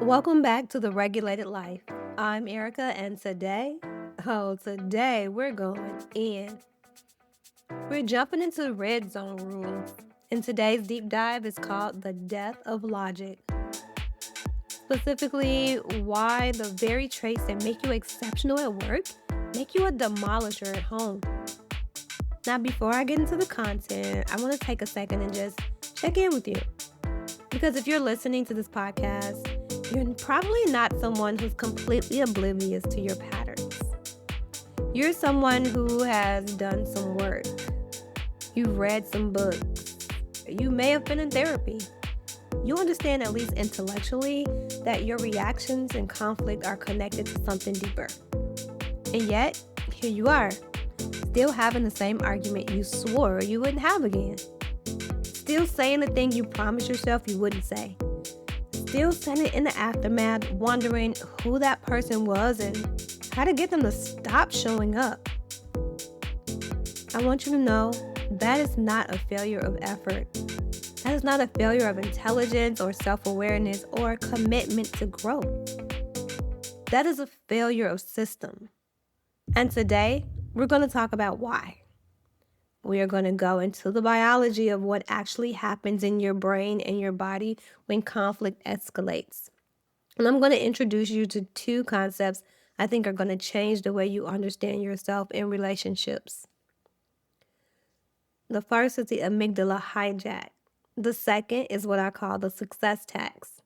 Welcome back to The Regulated Life. I'm Erica, and today we're going in. We're jumping into red zone rules. And today's deep dive is called The Death of Logic. Specifically, why the very traits that make you exceptional at work make you a demolisher at home. Now, before I get into the content, I want to take a second and just check in with you. Because if you're listening to this podcast, you're probably not someone who's completely oblivious to your patterns. You're someone who has done some work. You've read some books. You may have been in therapy. You understand, at least intellectually, that your reactions and conflict are connected to something deeper. And yet, here you are, still having the same argument you swore you wouldn't have again. Still saying the thing you promised yourself you wouldn't say. Still sitting in the aftermath wondering who that person was and how to get them to stop showing up. I want you to know that is not a failure of effort. That is not a failure of intelligence or self-awareness or commitment to growth. That is a failure of system. And today, we're going to talk about why. We are going to go into the biology of what actually happens in your brain and your body when conflict escalates. And I'm going to introduce you to two concepts I think are going to change the way you understand yourself in relationships. The first is the amygdala hijack. The second is what I call the success tax.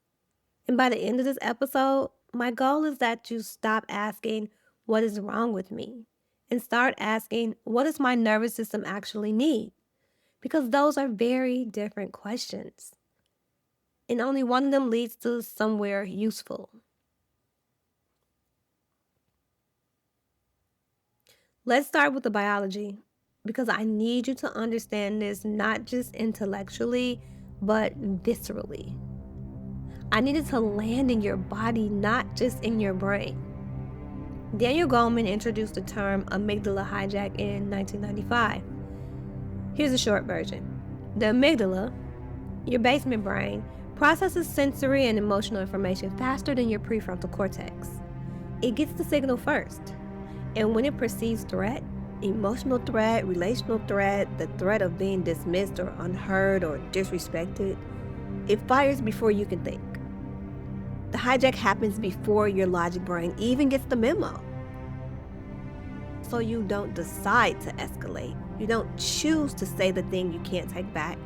And by the end of this episode, my goal is that you stop asking, what is wrong with me? And start asking, what does my nervous system actually need? Because those are very different questions. And only one of them leads to somewhere useful. Let's start with the biology, because I need you to understand this not just intellectually, but viscerally. I need it to land in your body, not just in your brain. Daniel Goleman introduced the term amygdala hijack in 1995. Here's a short version. The amygdala, your basement brain, processes sensory and emotional information faster than your prefrontal cortex. It gets the signal first. And when it perceives threat, emotional threat, relational threat, the threat of being dismissed or unheard or disrespected, it fires before you can think. The hijack happens before your logic brain even gets the memo. So you don't decide to escalate. You don't choose to say the thing you can't take back.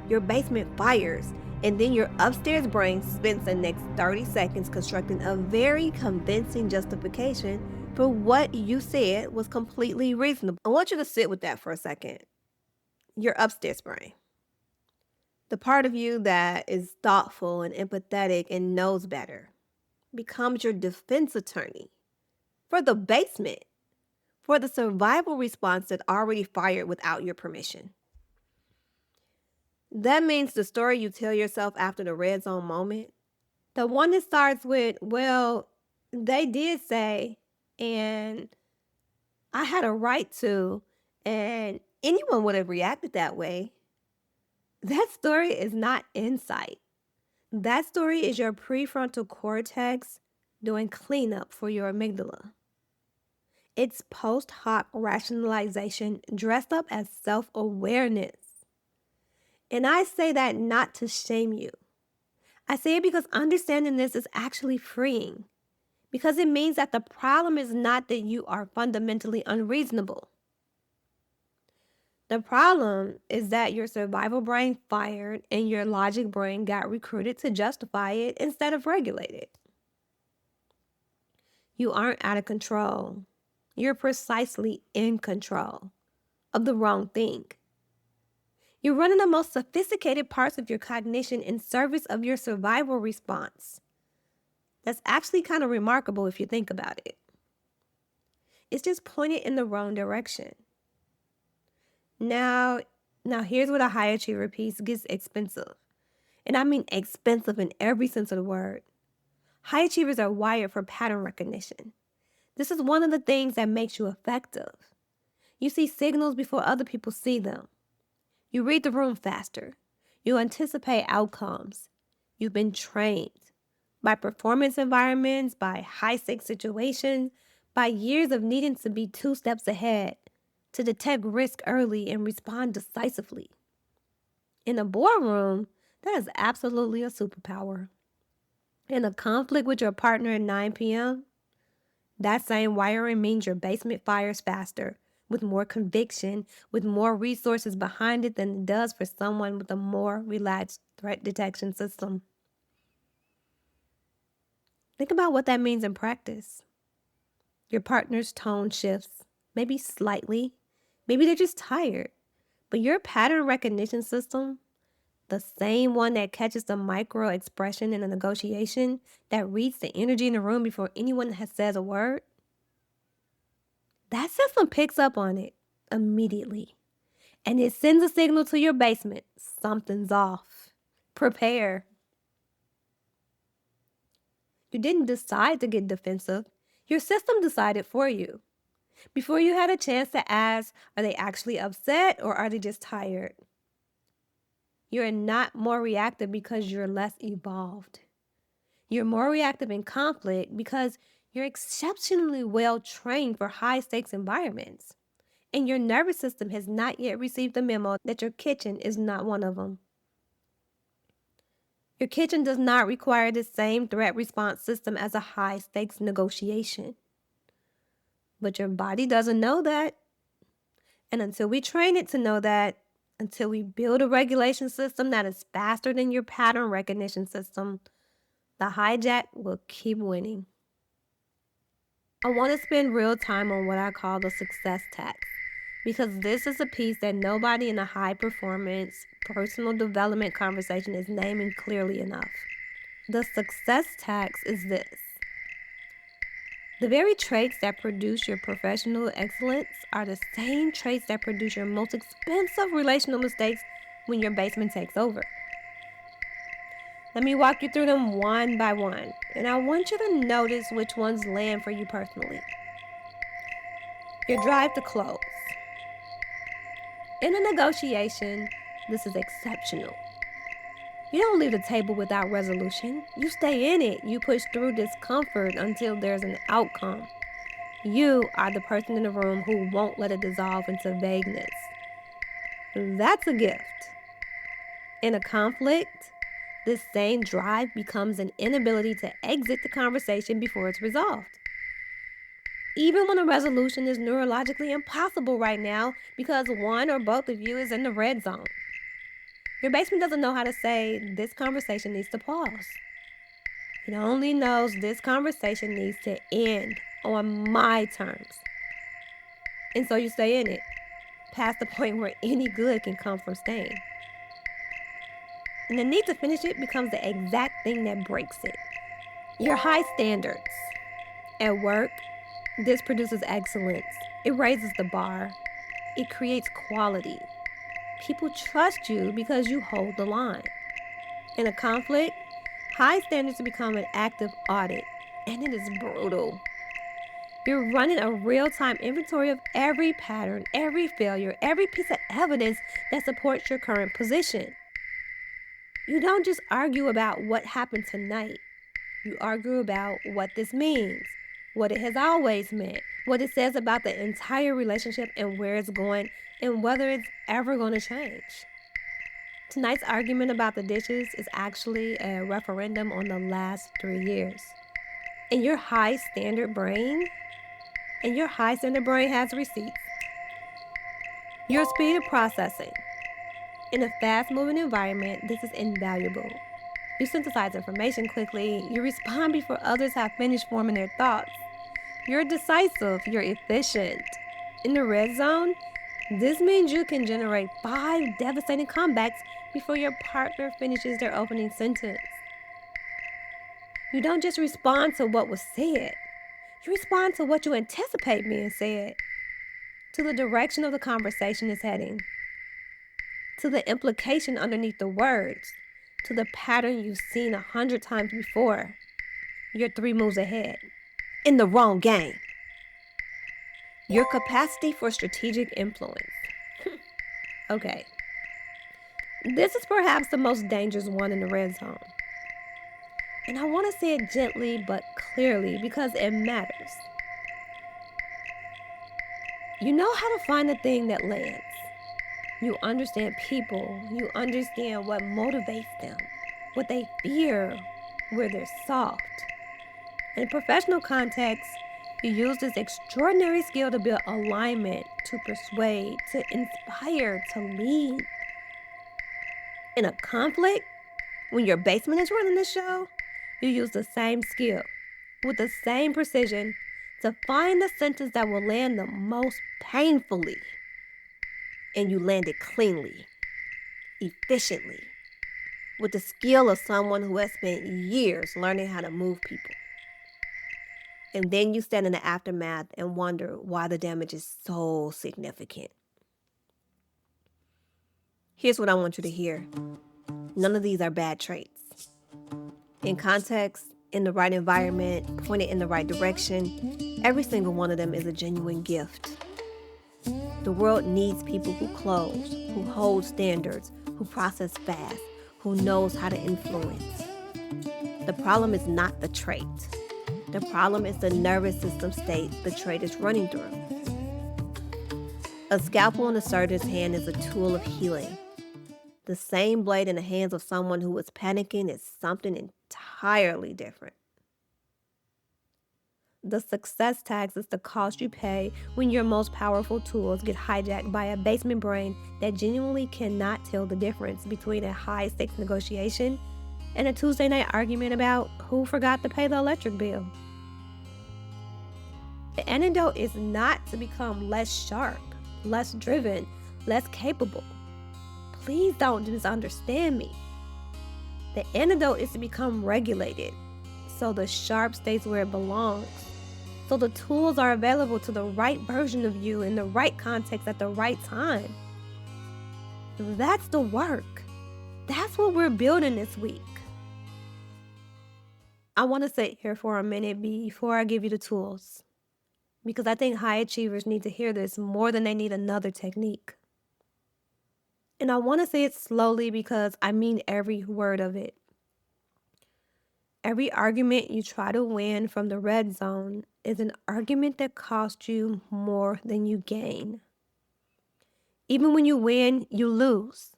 Your basement fires, and then your upstairs brain spends the next 30 seconds constructing a very convincing justification for what you said was completely reasonable. I want you to sit with that for a second. Your upstairs brain. The part of you that is thoughtful and empathetic and knows better becomes your defense attorney for the basement, for the survival response that already fired without your permission. That means the story you tell yourself after the red zone moment, the one that starts with, well, they did say, and I had a right to, and anyone would have reacted that way. That story is not insight. That story is your prefrontal cortex doing cleanup for your amygdala. It's post hoc rationalization dressed up as self-awareness. And I say that not to shame you. I say it because understanding this is actually freeing. Because it means that the problem is not that you are fundamentally unreasonable. The problem is that your survival brain fired and your logic brain got recruited to justify it instead of regulate it. You aren't out of control. You're precisely in control of the wrong thing. You're running the most sophisticated parts of your cognition in service of your survival response. That's actually kind of remarkable if you think about it. It's just pointed in the wrong direction. Now here's where the high achiever piece gets expensive. And I mean expensive in every sense of the word. High achievers are wired for pattern recognition. This is one of the things that makes you effective. You see signals before other people see them. You read the room faster. You anticipate outcomes. You've been trained. by performance environments, by high-stakes situations, by years of needing to be 2 steps ahead, to detect risk early and respond decisively. In a boardroom, that is absolutely a superpower. In a conflict with your partner at 9 p.m., that same wiring means your basement fires faster, with more conviction, with more resources behind it than it does for someone with a more relaxed threat detection system. Think about what that means in practice. Your partner's tone shifts, maybe slightly, maybe they're just tired, but your pattern recognition system, the same one that catches the micro expression in a negotiation, that reads the energy in the room before anyone has said a word, that system picks up on it immediately. And it sends a signal to your basement. Something's off. Prepare. You didn't decide to get defensive. Your system decided for you. Before you had a chance to ask, are they actually upset or are they just tired? You're not more reactive because you're less evolved. You're more reactive in conflict because you're exceptionally well trained for high stakes environments. And your nervous system has not yet received the memo that your kitchen is not one of them. Your kitchen does not require the same threat response system as a high stakes negotiation. But your body doesn't know that. And until we train it to know that, until we build a regulation system that is faster than your pattern recognition system, the hijack will keep winning. I want to spend real time on what I call the success tax, because this is a piece that nobody in a high performance personal development conversation is naming clearly enough. The success tax is this: the very traits that produce your professional excellence are the same traits that produce your most expensive relational mistakes when your basement takes over. Let me walk you through them one by one, and I want you to notice which ones land for you personally. Your drive to close. In a negotiation, this is exceptional. You don't leave the table without resolution. You stay in it. You push through discomfort until there's an outcome. You are the person in the room who won't let it dissolve into vagueness. That's a gift. In a conflict, this same drive becomes an inability to exit the conversation before it's resolved. Even when a resolution is neurologically impossible right now because one or both of you is in the red zone. Your basement doesn't know how to say, this conversation needs to pause. It only knows this conversation needs to end on my terms. And so you stay in it, past the point where any good can come from staying. And the need to finish it becomes the exact thing that breaks it. Your high standards. At work, this produces excellence. It raises the bar. It creates quality. People trust you because you hold the line. In a conflict, high standards become an active audit, and it is brutal. You're running a real-time inventory of every pattern, every failure, every piece of evidence that supports your current position. You don't just argue about what happened tonight. You argue about what this means, what it has always meant, what it says about the entire relationship and where it's going, and whether it's ever going to change. Tonight's argument about the dishes is actually a referendum on the last 3 years. And your high standard brain has receipts. Your speed of processing. In a fast-moving environment, this is invaluable. You synthesize information quickly. You respond before others have finished forming their thoughts. You're decisive. You're efficient. In the red zone, this means you can generate 5 devastating comebacks before your partner finishes their opening sentence. You don't just respond to what was said. You respond to what you anticipate being said, to the direction of the conversation is heading, to the implication underneath the words, to the pattern you've seen 100 times before. You're 3 moves ahead. In the wrong game. Your capacity for strategic influence. Okay. This is perhaps the most dangerous one in the red zone. And I want to say it gently but clearly because it matters. You know how to find the thing that lands. You understand people. You understand what motivates them, what they fear, where they're soft. In professional context, you use this extraordinary skill to build alignment, to persuade, to inspire, to lead. In a conflict, when your basement is running the show, you use the same skill with the same precision to find the sentence that will land the most painfully. And you land it cleanly, efficiently, with the skill of someone who has spent years learning how to move people. And then you stand in the aftermath and wonder why the damage is so significant. Here's what I want you to hear. None of these are bad traits. In context, in the right environment, pointed in the right direction, every single one of them is a genuine gift. The world needs people who close, who hold standards, who process fast, who knows how to influence. The problem is not the trait. The problem is the nervous system state the trait is running through. A scalpel in a surgeon's hand is a tool of healing. The same blade in the hands of someone who is panicking is something entirely different. The success tax is the cost you pay when your most powerful tools get hijacked by a basement brain that genuinely cannot tell the difference between a high-stakes negotiation and a Tuesday night argument about who forgot to pay the electric bill. The antidote is not to become less sharp, less driven, less capable. Please don't misunderstand me. The antidote is to become regulated, so the sharp stays where it belongs, so the tools are available to the right version of you in the right context at the right time. That's the work. That's what we're building this week. I want to sit here for a minute before I give you the tools, because I think high achievers need to hear this more than they need another technique. And I want to say it slowly because I mean every word of it. Every argument you try to win from the red zone is an argument that costs you more than you gain. Even when you win, you lose.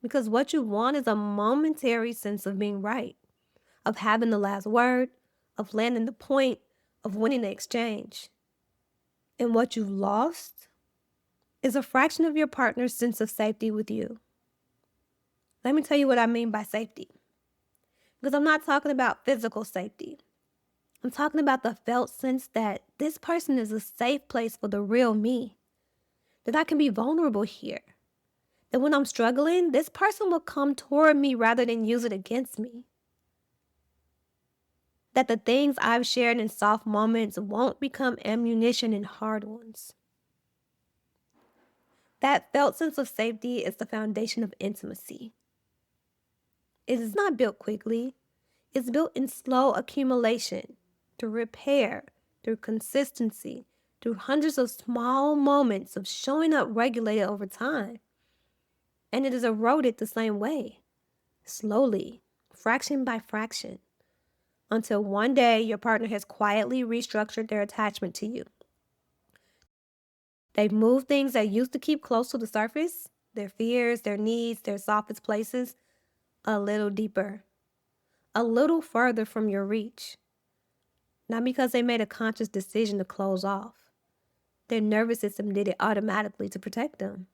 Because what you want is a momentary sense of being right, of having the last word, of landing the point, of winning the exchange. And what you've lost is a fraction of your partner's sense of safety with you. Let me tell you what I mean by safety. Because I'm not talking about physical safety. I'm talking about the felt sense that this person is a safe place for the real me. That I can be vulnerable here. That when I'm struggling, this person will come toward me rather than use it against me. That the things I've shared in soft moments won't become ammunition in hard ones. That felt sense of safety is the foundation of intimacy. It is not built quickly. It's built in slow accumulation, through repair, through consistency, through hundreds of small moments of showing up regulated over time. And it is eroded the same way, slowly, fraction by fraction, until one day your partner has quietly restructured their attachment to you. They've moved things that used to keep close to the surface, their fears, their needs, their softest places, a little deeper, a little further from your reach. Not because they made a conscious decision to close off. Their nervous system did it automatically to protect them.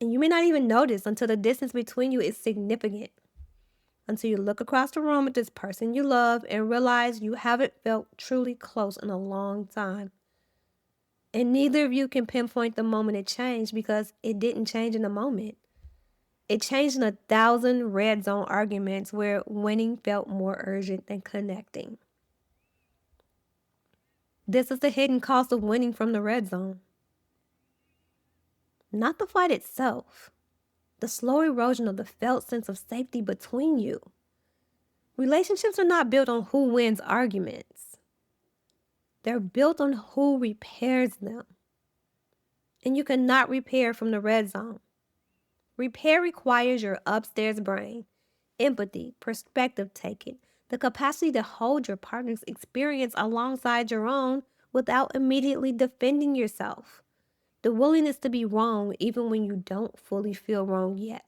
And you may not even notice until the distance between you is significant. Until you look across the room at this person you love and realize you haven't felt truly close in a long time. And neither of you can pinpoint the moment it changed because it didn't change in a moment. It changed in 1,000 red zone arguments where winning felt more urgent than connecting. This is the hidden cost of winning from the red zone. Not the fight itself, the slow erosion of the felt sense of safety between you. Relationships are not built on who wins arguments. They're built on who repairs them. And you cannot repair from the red zone. Repair requires your upstairs brain, empathy, perspective taking, the capacity to hold your partner's experience alongside your own without immediately defending yourself, the willingness to be wrong even when you don't fully feel wrong yet.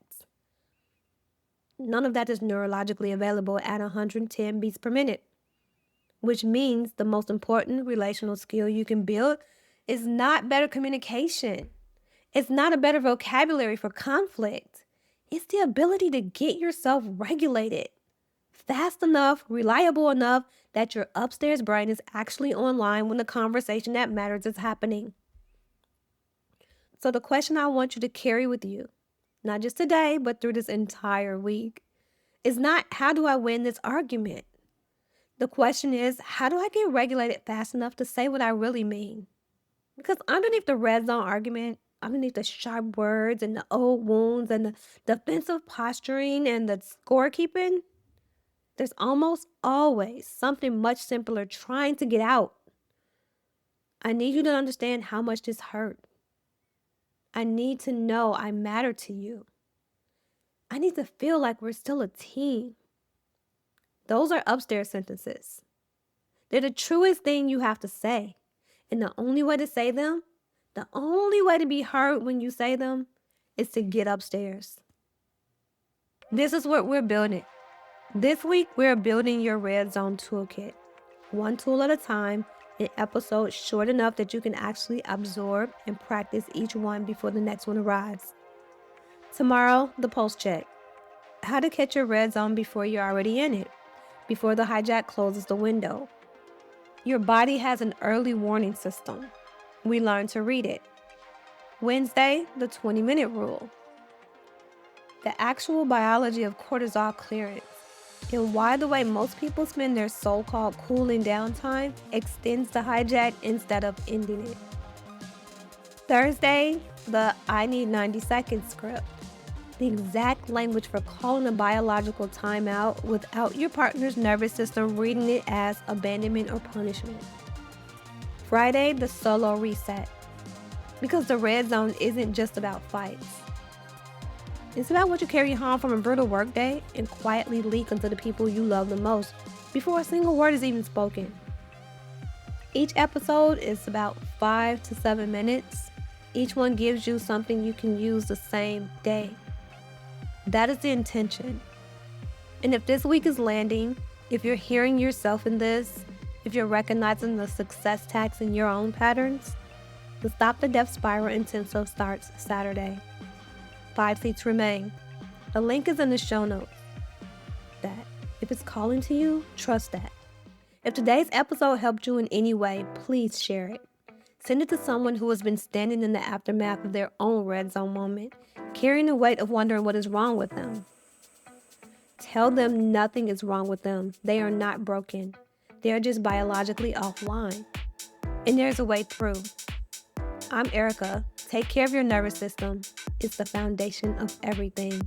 None of that is neurologically available at 110 beats per minute, which means the most important relational skill you can build is not better communication. It's not a better vocabulary for conflict. It's the ability to get yourself regulated fast enough, reliable enough that your upstairs brain is actually online when the conversation that matters is happening. So the question I want you to carry with you, not just today, but through this entire week, is not how do I win this argument? The question is, how do I get regulated fast enough to say what I really mean? Because underneath the red zone argument, underneath the sharp words and the old wounds and the defensive posturing and the scorekeeping, there's almost always something much simpler trying to get out. I need you to understand how much this hurt. I need to know I matter to you. I need to feel like we're still a team. Those are upstairs sentences. They're the truest thing you have to say. And the only way to say them, the only way to be heard when you say them, is to get upstairs. This is what we're building. This week, we're building your Red Zone Toolkit. One tool at a time, in episodes short enough that you can actually absorb and practice each one before the next one arrives. Tomorrow, the pulse check. How to catch your red zone before you're already in it, before the hijack closes the window. Your body has an early warning system. We learn to read it. Wednesday, the 20-minute rule. The actual biology of cortisol clearance and why the way most people spend their so-called cooling down time extends the hijack instead of ending it. Thursday, the I need 90 seconds script. The exact language for calling a biological timeout without your partner's nervous system reading it as abandonment or punishment. Friday, the solo reset. Because the red zone isn't just about fights. It's about what you carry home from a brutal workday and quietly leak onto the people you love the most before a single word is even spoken. Each episode is about 5 to 7 minutes. Each one gives you something you can use the same day. That is the intention. And if this week is landing, if you're hearing yourself in this, if you're recognizing the success tax in your own patterns, the Stop the Death Spiral Intensive starts Saturday. 5 seats remain. The link is in the show notes. That if it's calling to you, trust that. If today's episode helped you in any way, please share it. Send it to someone who has been standing in the aftermath of their own red zone moment, carrying the weight of wondering what is wrong with them. Tell them nothing is wrong with them. They are not broken. They are just biologically offline. And there's a way through. I'm Erica. Take care of your nervous system. It's the foundation of everything.